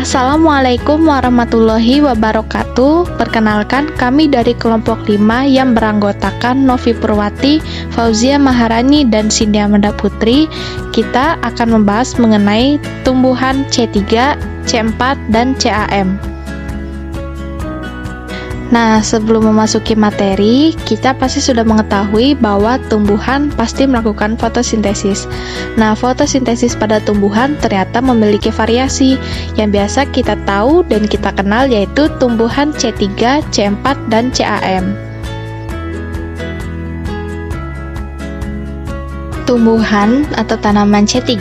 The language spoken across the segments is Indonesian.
Assalamualaikum warahmatullahi wabarakatuh. Perkenalkan, kami dari kelompok 5 yang beranggotakan Novi Purwati, Fauzia Maharani, dan Sindia Menda Putri. Kita akan membahas mengenai tumbuhan C3, C4, dan CAM. Nah, sebelum memasuki materi, kita pasti sudah mengetahui bahwa tumbuhan pasti melakukan fotosintesis. Nah, fotosintesis pada tumbuhan ternyata memiliki variasi. Yang biasa kita tahu dan kita kenal yaitu tumbuhan C3, C4, dan CAM. Tumbuhan atau tanaman C3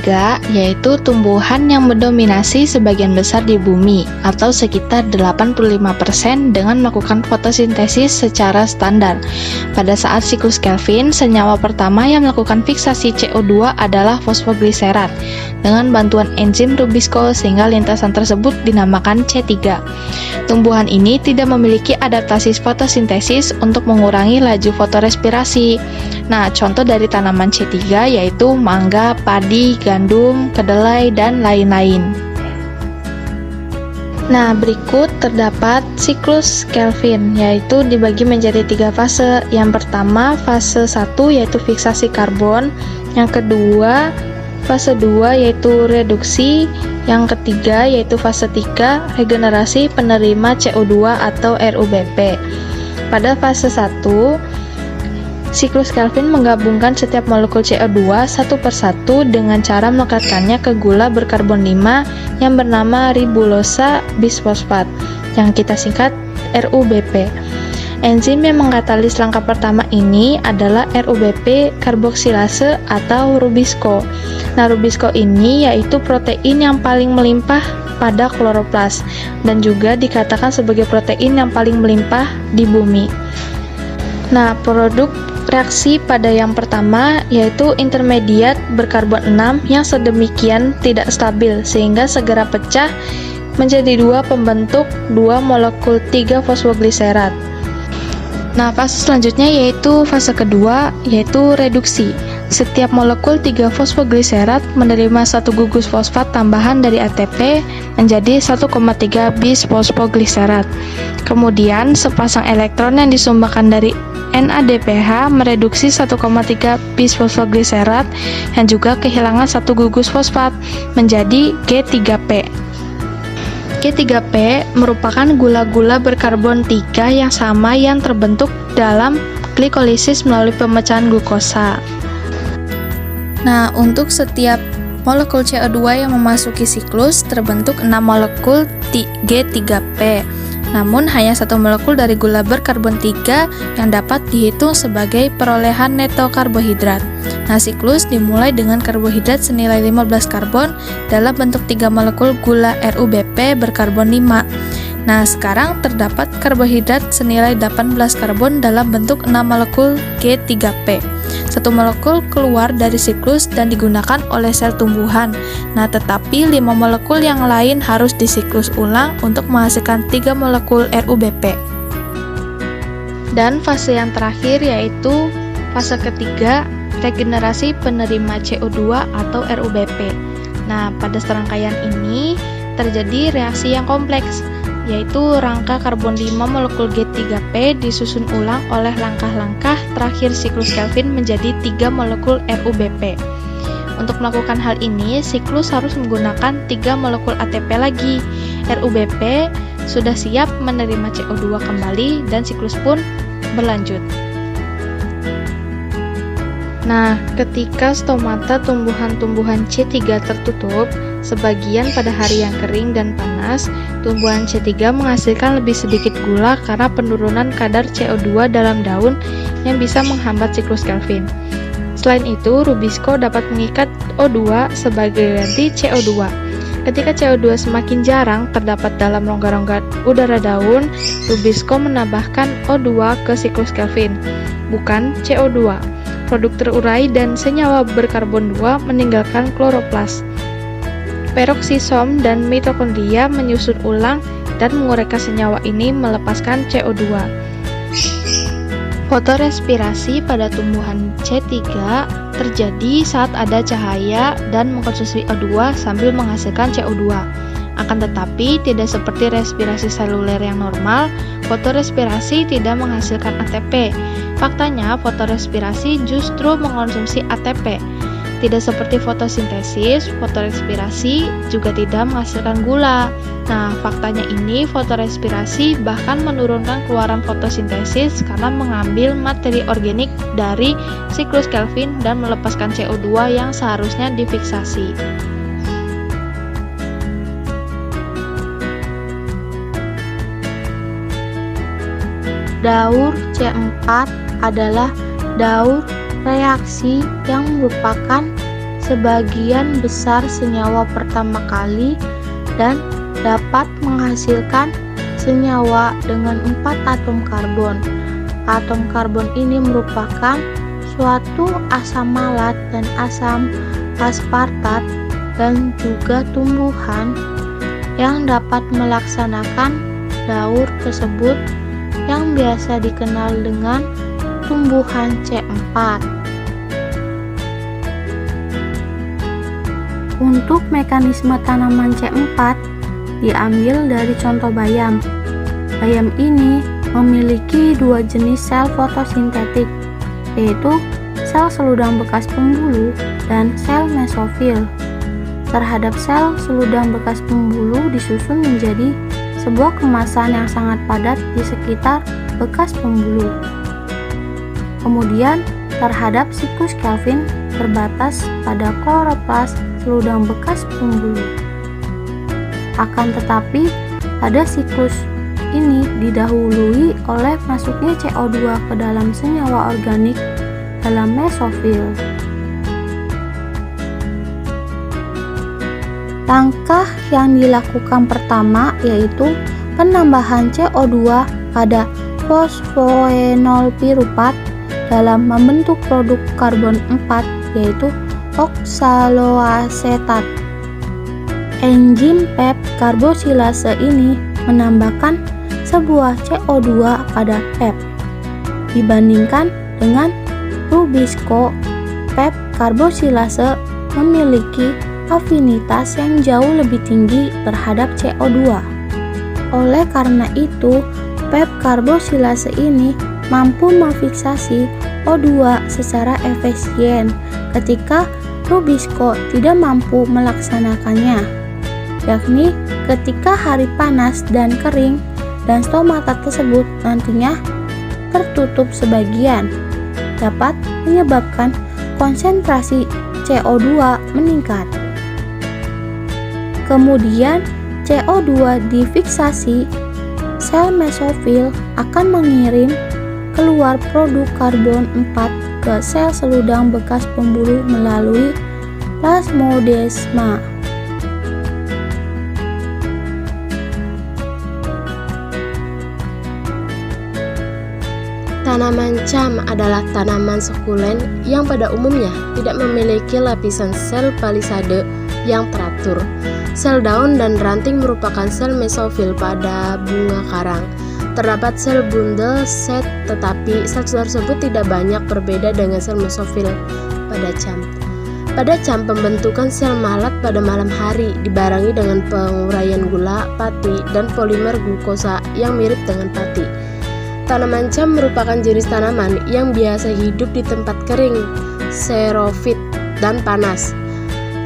yaitu tumbuhan yang mendominasi sebagian besar di bumi atau sekitar 85% dengan melakukan fotosintesis secara standar. Pada saat siklus Kelvin, senyawa pertama yang melakukan fiksasi CO2 adalah fosfogliserat dengan bantuan enzim Rubisco sehingga lintasan tersebut dinamakan C3. Tumbuhan ini tidak memiliki adaptasi fotosintesis untuk mengurangi laju fotorespirasi. Nah, contoh dari tanaman C3 yaitu mangga, padi, gandum, kedelai, dan lain-lain. Nah, berikut terdapat siklus Kelvin, yaitu dibagi menjadi 3 fase. Yang pertama, fase 1 yaitu fiksasi karbon, yang kedua, fase 2 yaitu reduksi, yang ketiga yaitu fase 3 regenerasi penerima CO2 atau RUBP. Pada fase 1, siklus Kelvin menggabungkan setiap molekul CO2 satu persatu dengan cara melekatkannya ke gula berkarbon 5 yang bernama ribulosa bisfosfat, yang kita singkat RUBP. Enzim yang mengkatalis langkah pertama ini adalah RUBP karboksilase atau Rubisco. Nah, Rubisco ini yaitu protein yang paling melimpah pada kloroplas dan juga dikatakan sebagai protein yang paling melimpah di bumi. Nah, produk reaksi pada yang pertama yaitu intermediat berkarbon 6 yang sedemikian tidak stabil sehingga segera pecah menjadi 2 pembentuk 2 molekul 3 fosfogliserat. Nah, fase selanjutnya yaitu fase kedua yaitu reduksi. Setiap molekul 3 fosfogliserat menerima 1 gugus fosfat tambahan dari ATP menjadi 1,3 bis fosfogliserat. Kemudian sepasang elektron yang disumbangkan dari NADPH mereduksi 1,3 bis fosfogliserat yang juga kehilangan 1 gugus fosfat menjadi G3P. G3P merupakan gula-gula berkarbon 3 yang sama yang terbentuk dalam glikolisis melalui pemecahan glukosa. Nah, untuk setiap molekul CO2 yang memasuki siklus terbentuk 6 molekul G3P. Namun hanya 1 molekul dari gula berkarbon 3 yang dapat dihitung sebagai perolehan neto karbohidrat. Nah, siklus dimulai dengan karbohidrat senilai 15 karbon dalam bentuk 3 molekul gula RUBP berkarbon 5. Nah, sekarang terdapat karbohidrat senilai 18 karbon dalam bentuk 6 molekul G3P. 1 molekul keluar dari siklus dan digunakan oleh sel tumbuhan. Nah, tetapi 5 molekul yang lain harus disiklus ulang untuk menghasilkan 3 molekul RUBP. Dan fase yang terakhir yaitu fase ketiga, regenerasi penerima CO2 atau RUBP. Nah, pada serangkaian ini terjadi reaksi yang kompleks, yaitu rangka karbon 5 molekul G3P disusun ulang oleh langkah-langkah terakhir siklus Kelvin menjadi 3 molekul RUBP. Untuk melakukan hal ini, siklus harus menggunakan 3 molekul ATP lagi. RUBP sudah siap menerima CO2 kembali dan siklus pun berlanjut. Nah, ketika stomata tumbuhan-tumbuhan C3 tertutup, sebagian pada hari yang kering dan panas, tumbuhan C3 menghasilkan lebih sedikit gula karena penurunan kadar CO2 dalam daun yang bisa menghambat siklus Kelvin. Selain itu, Rubisco dapat mengikat O2 sebagai ganti CO2. Ketika CO2 semakin jarang terdapat dalam rongga-rongga udara daun, Rubisco menambahkan O2 ke siklus Kelvin, bukan CO2. Produk terurai dan senyawa berkarbon 2 meninggalkan kloroplas. Peroksisom dan mitokondria menyusun ulang dan menguraikan senyawa ini melepaskan CO2. Fotorespirasi pada tumbuhan C3 terjadi saat ada cahaya dan mengkonsumsi O2 sambil menghasilkan CO2. Akan tetapi, tidak seperti respirasi seluler yang normal, fotorespirasi tidak menghasilkan ATP. Faktanya, fotorespirasi justru mengkonsumsi ATP. Tidak seperti fotosintesis, fotorespirasi juga tidak menghasilkan gula. Nah, faktanya ini fotorespirasi bahkan menurunkan keluaran fotosintesis karena mengambil materi organik dari siklus Kelvin dan melepaskan CO2 yang seharusnya difiksasi. Daur C4 adalah daur reaksi yang merupakan sebagian besar senyawa pertama kali dan dapat menghasilkan senyawa dengan 4 atom karbon. Atom karbon ini merupakan suatu asam malat dan asam aspartat dan juga tumbuhan yang dapat melaksanakan daur tersebut yang biasa dikenal dengan tumbuhan C4. Untuk mekanisme tanaman C4 diambil dari contoh bayam. Bayam ini memiliki dua jenis sel fotosintetik, yaitu sel seludang bekas pembuluh dan sel mesofil. Terhadap sel seludang bekas pembuluh disusun menjadi sebuah kemasan yang sangat padat di sekitar bekas pembuluh. Kemudian, terhadap siklus Kelvin terbatas pada kloroplas seludang bekas pembuluh. Akan tetapi, pada siklus ini didahului oleh masuknya CO2 ke dalam senyawa organik dalam mesofil. Langkah yang dilakukan pertama yaitu penambahan CO2 pada fosfoenol piruvat dalam membentuk produk karbon 4 yaitu oksaloasetat. Enzim PEP karbosilase ini menambahkan sebuah CO2 pada PEP. Dibandingkan dengan Rubisco, PEP karbosilase memiliki afinitas yang jauh lebih tinggi terhadap CO2. Oleh karena itu, PEP karbosilase ini mampu memfiksasi O2 secara efisien ketika Rubisco tidak mampu melaksanakannya, yakni ketika hari panas dan kering dan stomata tersebut nantinya tertutup sebagian, dapat menyebabkan konsentrasi CO2 meningkat. Kemudian CO2 difiksasi, sel mesofil akan mengirim keluar produk karbon 4 ke sel seludang bekas pembuluh melalui plasmodesma. Tanaman cam adalah tanaman sukulen yang pada umumnya tidak memiliki lapisan sel palisade yang teratur. Sel daun dan ranting merupakan sel mesofil pada bunga karang. Terdapat sel bundel set, tetapi sel tersebut tidak banyak berbeda dengan sel mesofil pada cam. Pada cam, pembentukan sel malat pada malam hari dibarengi dengan penguraian gula, pati, dan polimer glukosa yang mirip dengan pati. Tanaman cam merupakan jenis tanaman yang biasa hidup di tempat kering, xerofit, dan panas.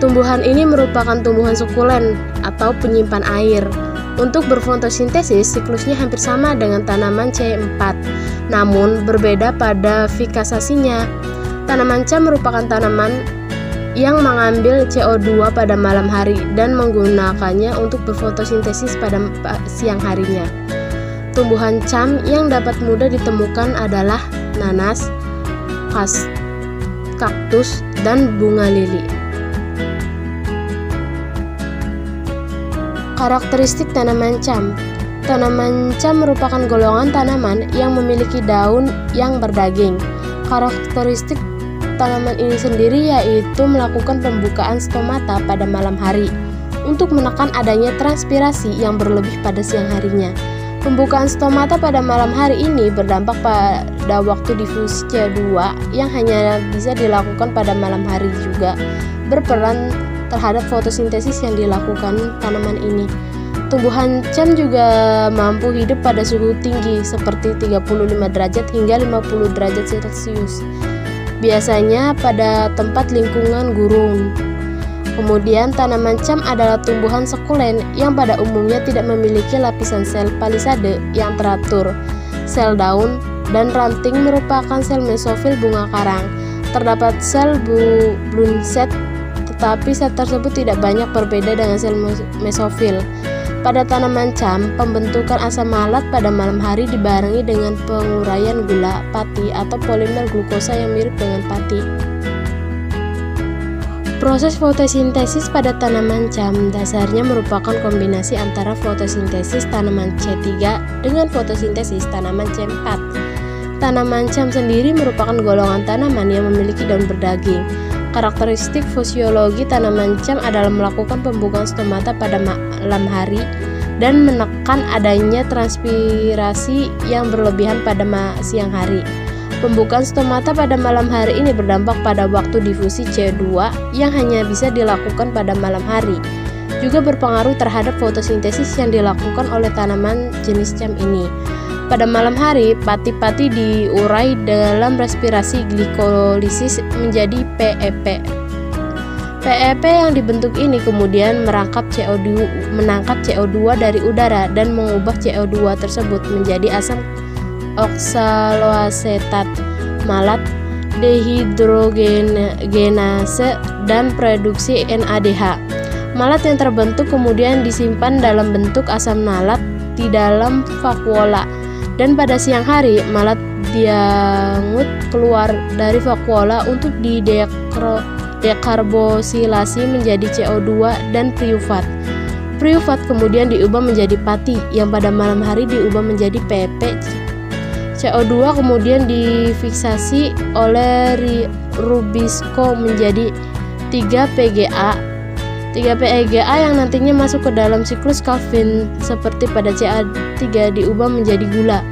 Tumbuhan ini merupakan tumbuhan sukulen atau penyimpan air. Untuk berfotosintesis, siklusnya hampir sama dengan tanaman C4, namun berbeda pada fikasasinya. Tanaman cam merupakan tanaman yang mengambil CO2 pada malam hari dan menggunakannya untuk berfotosintesis pada siang harinya. Tumbuhan cam yang dapat mudah ditemukan adalah nanas, kaktus, dan bunga lili. Karakteristik tanaman cam. Tanaman cam merupakan golongan tanaman yang memiliki daun yang berdaging. Karakteristik tanaman ini sendiri yaitu melakukan pembukaan stomata pada malam hari untuk menekan adanya transpirasi yang berlebih pada siang harinya. Pembukaan stomata pada malam hari ini berdampak pada waktu difusi CO2 yang hanya bisa dilakukan pada malam hari juga berperan terhadap fotosintesis yang dilakukan tanaman ini. Tumbuhan cam juga mampu hidup pada suhu tinggi seperti 35 derajat hingga 50 derajat Celcius. Biasanya pada tempat lingkungan gurun. Kemudian tanaman cam adalah tumbuhan sekulen yang pada umumnya tidak memiliki lapisan sel palisade yang teratur. Sel daun dan ranting merupakan sel mesofil bunga karang. Terdapat sel blunset, tetapi sel tersebut tidak banyak berbeda dengan sel mesofil. Pada tanaman cam, pembentukan asam malat pada malam hari dibarengi dengan penguraian gula pati atau polimer glukosa yang mirip dengan pati. Proses fotosintesis pada tanaman cam dasarnya merupakan kombinasi antara fotosintesis tanaman C3 dengan fotosintesis tanaman C4. Tanaman cam sendiri merupakan golongan tanaman yang memiliki daun berdaging. Karakteristik fisiologi tanaman cam adalah melakukan pembukaan stomata pada malam hari dan menekan adanya transpirasi yang berlebihan pada siang hari. Pembukaan stomata pada malam hari ini berdampak pada waktu difusi CO2 yang hanya bisa dilakukan pada malam hari. Juga berpengaruh terhadap fotosintesis yang dilakukan oleh tanaman jenis cam ini. Pada malam hari, pati-pati diurai dalam respirasi glikolisis menjadi PEP. PEP yang dibentuk ini kemudian menangkap CO2 dari udara dan mengubah CO2 tersebut menjadi asam oksaloasetat malat, dehidrogenase, dan produksi NADH. Malat yang terbentuk kemudian disimpan dalam bentuk asam malat di dalam vakuola. Dan pada siang hari, malat diangut keluar dari vakuola untuk dekarbosilasi menjadi CO2 dan priufat. Priufat kemudian diubah menjadi pati yang pada malam hari diubah menjadi PP. CO2 kemudian difiksasi oleh Rubisco menjadi 3-PGA. 3-PGA yang nantinya masuk ke dalam siklus Calvin seperti pada Ca3 diubah menjadi gula.